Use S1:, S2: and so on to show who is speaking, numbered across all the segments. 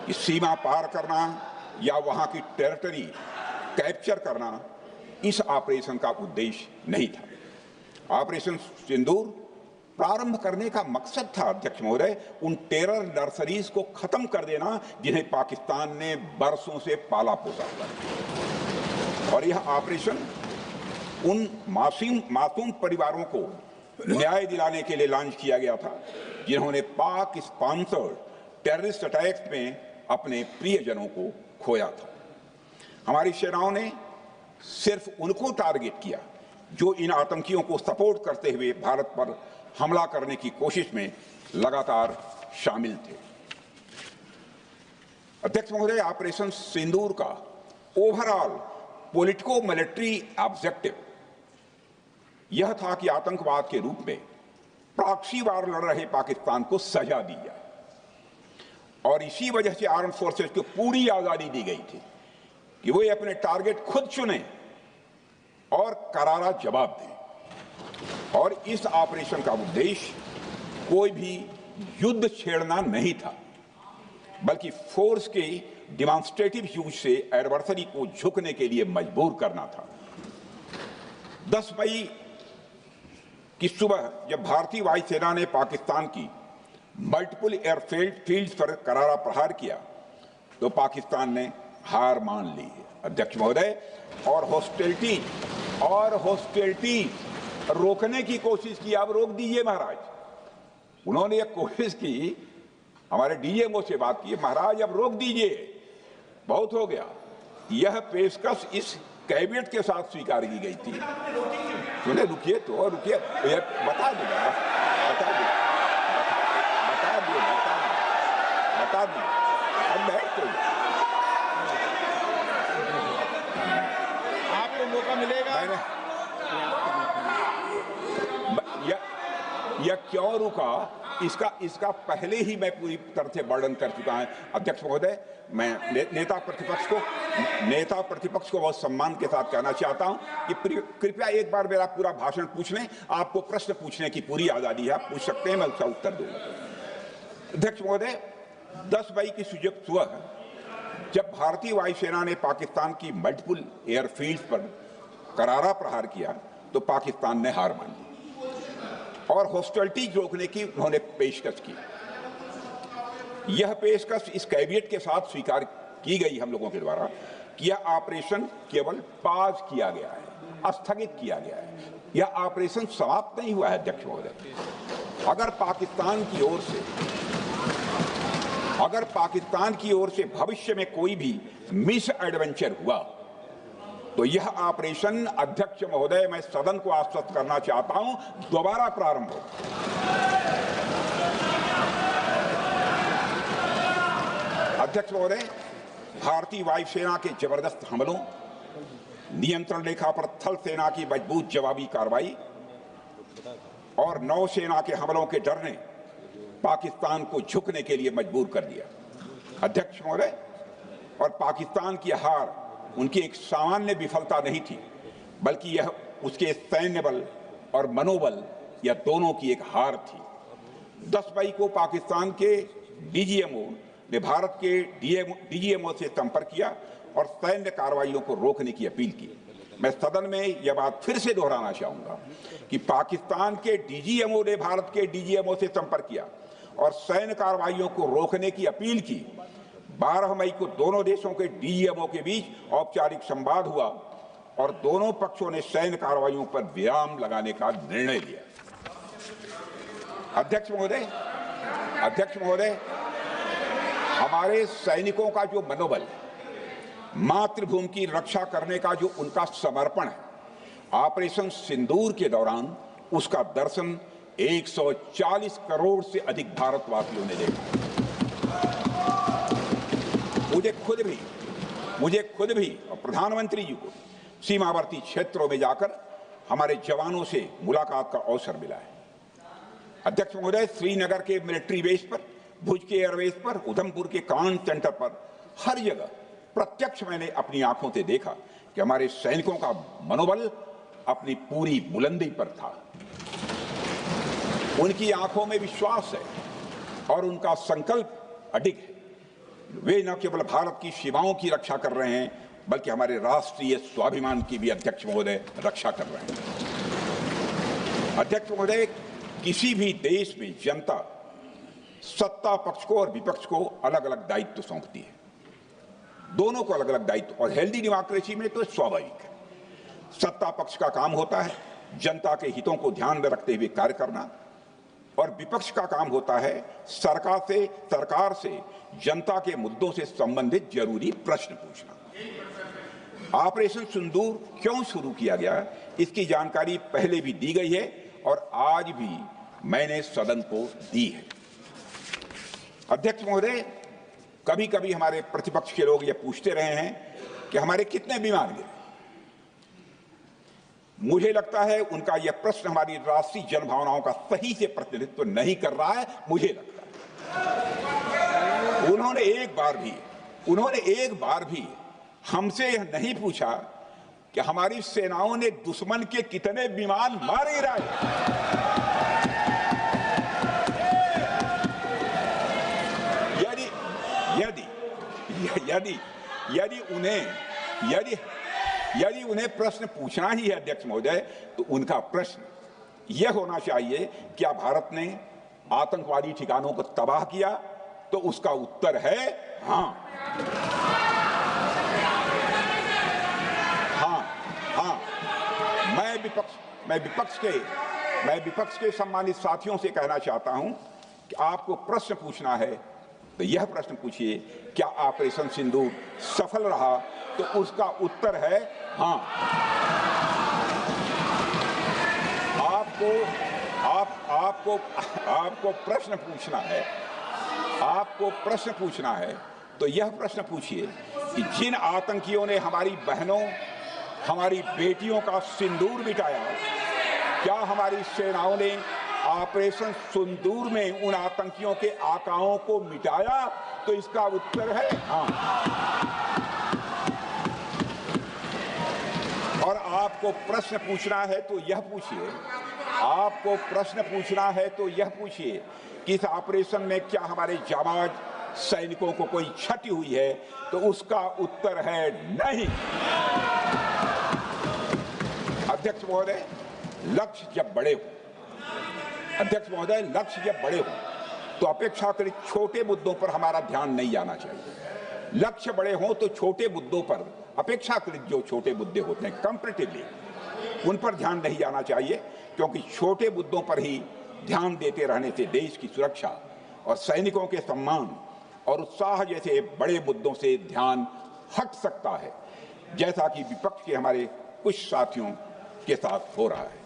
S1: कि सीमा पार करना या वहां की टेरिटरी कैप्चर करना इस ऑपरेशन का उद्देश्य नहीं था। ऑपरेशन सिंदूर प्रारंभ करने का मकसद था, अध्यक्ष महोदय, उन टेरर नर्सरीज को खत्म कर देना जिन्हें पाकिस्तान ने बरसों से पाला पोसा हुआ। और यह ऑपरेशन उन मासूम परिवारों को न्याय दिलाने के लिए लॉन्च किया गया था जिन्होंने पाक स्पॉन्सर्ड टेररिस्ट अटैक्स में अपने प्रियजनों को खोया था। हमारी सेनाओं ने सिर्फ उनको टारगेट किया जो इन आतंकियों को सपोर्ट करते हुए भारत पर हमला करने की कोशिश में लगातार शामिल थे। अध्यक्ष महोदय, ऑपरेशन सिंदूर का ओवरऑल पॉलिटिको मिलिट्री ऑब्जेक्टिव यह था कि आतंकवाद के रूप में प्रॉक्सी वार लड़ रहे पाकिस्तान को सजा दी जाए, और इसी वजह से आर्म फोर्सेस को पूरी आजादी दी गई थी कि वे अपने टारगेट खुद चुने और करारा जवाब दें। और इस ऑपरेशन का उद्देश्य कोई भी युद्ध छेड़ना नहीं था, बल्कि फोर्स के डिमॉन्स्ट्रेटिव यूज से एडवर्सरी को झुकने के लिए मजबूर करना था। 10 मई की सुबह जब भारतीय वायुसेना ने पाकिस्तान की मल्टीपल एयरफील्ड्स पर करारा प्रहार किया तो पाकिस्तान ने हार मान ली। अध्यक्ष महोदय, और हॉस्टिलिटी रोकने की कोशिश की। अब रोक दीजिए महाराज। उन्होंने एक कोशिश की, हमारे डीएमओ से बात की, महाराज अब रोक दीजिए, बहुत हो गया। यह पेशकश इस कैबिनेट के साथ स्वीकार की गई थी। सुने, रुकिए तो रुकिए, बता दूंगा, अब बैठ तो
S2: आपको मौका मिलेगा।
S1: यह क्यों रुका, इसका पहले ही मैं पूरी तरह से वर्णन कर चुका हूं। अध्यक्ष महोदय, मैं नेता प्रतिपक्ष को बहुत सम्मान के साथ कहना चाहता हूं कि कृपया एक बार मेरा पूरा भाषण पूछ लें। आपको प्रश्न पूछने की पूरी आजादी है, आप पूछ सकते हैं, मैं उसका उत्तर दूंगा। अध्यक्ष महोदय, 10 मई की सुबह जब भारतीय वायुसेना ने पाकिस्तान की मल्टीपल एयरफील्ड्स पर करारा प्रहार किया तो पाकिस्तान ने हार मान ली और हॉस्टिलिटी रोकने की उन्होंने पेशकश की। यह पेशकश इस कैबिनेट के साथ स्वीकार की गई हम लोगों के द्वारा कि यह ऑपरेशन केवल पाज किया गया है, स्थगित किया गया है। यह ऑपरेशन समाप्त नहीं हुआ है। अध्यक्ष महोदय, अगर पाकिस्तान की ओर से भविष्य में कोई भी मिस एडवेंचर हुआ तो यह ऑपरेशन, अध्यक्ष महोदय, मैं सदन को आश्वस्त करना चाहता हूं, दोबारा प्रारंभ हो। अध्यक्ष महोदय, भारतीय वायुसेना के जबरदस्त हमलों, नियंत्रण रेखा पर थल सेना की मजबूत जवाबी कार्रवाई और नौसेना के हमलों के डर ने पाकिस्तान को झुकने के लिए मजबूर कर दिया। अध्यक्ष महोदय, और पाकिस्तान की हार उनकी एक सामान्य विफलता नहीं थी, बल्कि यह उसके सैन्य बल और मनोबल या दोनों की एक हार थी। 10 मई को पाकिस्तान के डीजीएमओ ने भारत के डीजीएमओ से संपर्क किया और सैन्य कार्रवाइयों को रोकने की अपील की। मैं सदन में यह बात फिर से दोहराना चाहूंगा कि पाकिस्तान के डीजीएमओ ने भारत के डीजीएमओ से संपर्क किया और सैन्य कार्रवाइयों को रोकने की अपील की। 12 मई को दोनों देशों के डीजीएमओ के बीच औपचारिक संवाद हुआ और दोनों पक्षों ने सैन्य कार्रवाइयों पर विराम लगाने का निर्णय लिया। अध्यक्ष महोदय, हमारे सैनिकों का जो मनोबल, मातृभूमि की रक्षा करने का जो उनका समर्पण है, ऑपरेशन सिंदूर के दौरान उसका दर्शन 140 करोड़ से अधिक भारतवासियों ने देखा। मुझे खुद भी और प्रधानमंत्री जी को सीमावर्ती क्षेत्रों में जाकर हमारे जवानों से मुलाकात का अवसर मिला है। अध्यक्ष महोदय, श्रीनगर के मिलिट्री बेस पर, भुज के एयरबेस पर, उधमपुर के कमांड सेंटर पर, हर जगह प्रत्यक्ष मैंने अपनी आंखों से देखा कि हमारे सैनिकों का मनोबल अपनी पूरी बुलंदी पर था। उनकी आंखों में विश्वास है और उनका संकल्प अडिग है। वे न केवल भारत की सीमाओं की रक्षा कर रहे हैं बल्कि हमारे राष्ट्रीय स्वाभिमान की भी अध्यक्ष महोदय रक्षा कर रहे हैं। अध्यक्ष महोदय, किसी भी देश में जनता सत्ता पक्ष को और विपक्ष को अलग अलग दायित्व सौंपती है, दोनों को अलग अलग दायित्व, और हेल्दी डेमोक्रेसी में तो स्वाभाविक है। सत्ता पक्ष का काम होता है जनता के हितों को ध्यान में रखते हुए कार्य करना, और विपक्ष का काम होता है सरकार से जनता के मुद्दों से संबंधित जरूरी प्रश्न पूछना। ऑपरेशन सिंदूर क्यों शुरू किया गया, इसकी जानकारी पहले भी दी गई है और आज भी मैंने सदन को दी है। अध्यक्ष महोदय, कभी कभी हमारे प्रतिपक्ष के लोग ये पूछते रहे हैं कि हमारे कितने विमान गिरे। मुझे लगता है उनका यह प्रश्न हमारी राष्ट्रीय जनभावनाओं का सही से प्रतिनिधित्व नहीं कर रहा है। मुझे लगता है उन्होंने एक बार भी हमसे यह नहीं पूछा कि हमारी सेनाओं ने दुश्मन के कितने विमान मार गिराए। यदि उन्हें प्रश्न पूछना ही है अध्यक्ष महोदय, तो उनका प्रश्न यह होना चाहिए, क्या भारत ने आतंकवादी ठिकानों को तबाह किया? तो उसका उत्तर है हाँ। मैं विपक्ष के सम्मानित साथियों से कहना चाहता हूं कि आपको प्रश्न पूछना है तो यह प्रश्न पूछिए, क्या ऑपरेशन सिंदूर सफल रहा? तो उसका उत्तर है हाँ। आपको प्रश्न पूछना है तो यह प्रश्न पूछिए कि जिन आतंकियों ने हमारी बहनों, हमारी बेटियों का सिंदूर मिटाया, क्या हमारी सेनाओं ने ऑपरेशन सिंदूर में उन आतंकियों के आकाओं को मिटाया? तो इसका उत्तर है हाँ। और आपको प्रश्न पूछना है तो यह पूछिए कि इस ऑपरेशन में क्या हमारे जाबाज सैनिकों को कोई क्षति हुई है? तो उसका उत्तर है नहीं। अध्यक्ष महोदय, लक्ष्य जब बड़े हो तो अपेक्षाकृत छोटे मुद्दों पर हमारा ध्यान नहीं जाना चाहिए। लक्ष्य बड़े हों तो छोटे मुद्दों पर, अपेक्षाकृत जो छोटे मुद्दे होते हैं कंपैरेटिवली, उन पर ध्यान नहीं जाना चाहिए, क्योंकि छोटे मुद्दों पर ही ध्यान देते रहने से देश की सुरक्षा और सैनिकों के सम्मान और उत्साह जैसे बड़े मुद्दों से ध्यान हट सकता है, जैसा कि विपक्ष के हमारे कुछ साथियों के साथ हो रहा है।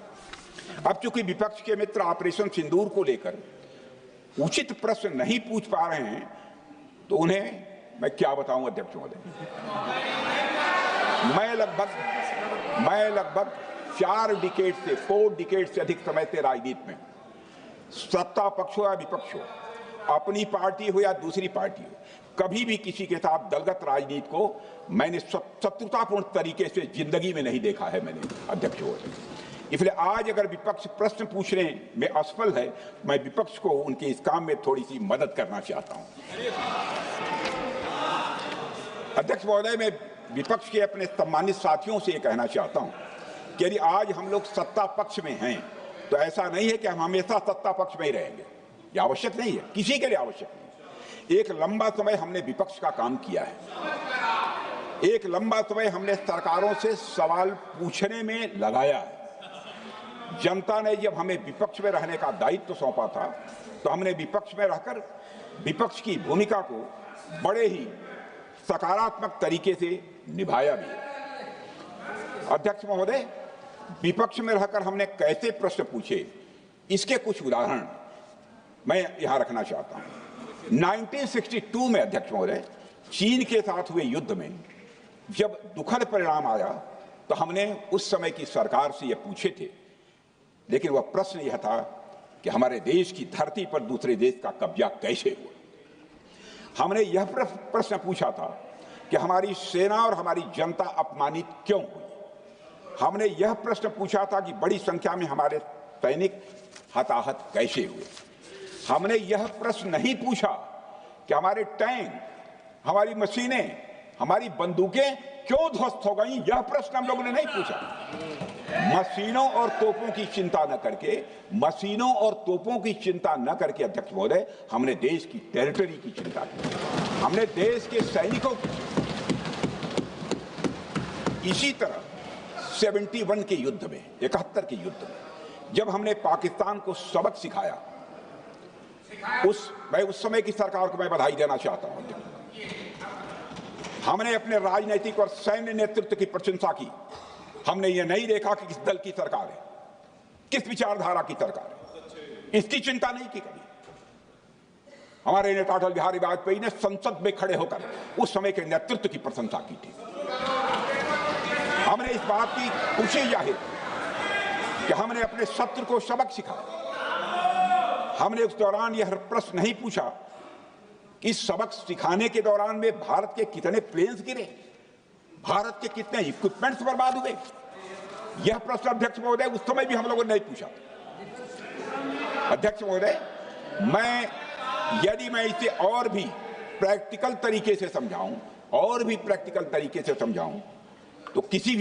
S1: अब चूंकि विपक्ष के मित्र ऑपरेशन सिंदूर को लेकर उचित प्रश्न नहीं पूछ पा रहे हैं, तो उन्हें मैं क्या बताऊं अध्यक्ष महोदय। मैं लगभग 4 डिकेड से अधिक समय से राजनीति में, सत्ता पक्ष हो या विपक्ष हो, अपनी पार्टी हो या दूसरी पार्टी हो, कभी भी किसी के साथ दलगत राजनीति को मैंने शत्रुतापूर्ण तरीके से जिंदगी में नहीं देखा है मैंने अध्यक्ष महोदय। इसलिए आज अगर विपक्ष प्रश्न पूछने में असफल है, मैं विपक्ष को उनके इस काम में थोड़ी सी मदद करना चाहता हूं। अध्यक्ष महोदय, मैं विपक्ष के अपने सम्मानित साथियों से ये कहना चाहता हूं कि यदि आज हम लोग सत्ता पक्ष में हैं, तो ऐसा नहीं है कि हम हमेशा सत्ता पक्ष में ही रहेंगे। यह आवश्यक नहीं है, किसी के लिए आवश्यक नहीं। एक लंबा समय हमने विपक्ष का काम किया है, एक लंबा समय हमने सरकारों से सवाल पूछने में लगाया है। जनता ने जब हमें विपक्ष में रहने का दायित्व सौंपा था, तो हमने विपक्ष में रहकर विपक्ष की भूमिका को बड़े ही सकारात्मक तरीके से निभाया भी। अध्यक्ष महोदय, विपक्ष में रहकर हमने कैसे प्रश्न पूछे, इसके कुछ उदाहरण मैं यहां रखना चाहता हूं। 1962 में अध्यक्ष महोदय, चीन के साथ हुए युद्ध में जब दुखद परिणाम आया, तो हमने उस समय की सरकार से यह पूछे थे, लेकिन वह प्रश्न यह था कि हमारे देश की धरती पर दूसरे देश का कब्जा कैसे हुआ। हमने यह प्रश्न पूछा था कि हमारी सेना और हमारी जनता अपमानित क्यों हुई। हमने यह प्रश्न पूछा था कि बड़ी संख्या में हमारे सैनिक हताहत कैसे हुए। हमने यह प्रश्न नहीं पूछा कि हमारे टैंक हमारी मशीनें, हमारी बंदूकें क्यों ध्वस्त हो गई, यह प्रश्न हम लोगों ने नहीं पूछा। मशीनों और तोपों की चिंता न करके, मशीनों और तोपों की चिंता न करके अध्यक्ष महोदय, हमने देश की टेरिटरी की चिंता की, हमने देश के सैनिकों की। इसी तरह 71 के युद्ध में, 71 के युद्ध में जब हमने पाकिस्तान को सबक सिखाया, मैं उस समय की सरकार को मैं बधाई देना चाहता हूं। हमने अपने राजनीतिक और सैन्य नेतृत्व की प्रशंसा की। हमने ये नहीं देखा कि किस दल की सरकार है, किस विचारधारा की सरकार है, इसकी चिंता नहीं की कभी। हमारे नेता अटल बिहारी वाजपेयी ने संसद में खड़े होकर उस समय के नेतृत्व की प्रशंसा की थी। हमने इस बात की खुशी जाहिर कि हमने अपने शत्रु को सबक सिखाया। हमने उस दौरान यह प्रश्न नहीं पूछा कि सबक सिखाने के दौरान में भारत के कितने प्लेन्स गिरे, भारत के कितने इक्विपमेंट्स बर्बाद हुए। यह प्रश्न अध्यक्ष महोदय उस समय भी हम लोगों ने नहीं पूछा। अध्यक्ष महोदय, यदि मैं इसे और भी प्रैक्टिकल तरीके से समझाऊं, तो किसी भी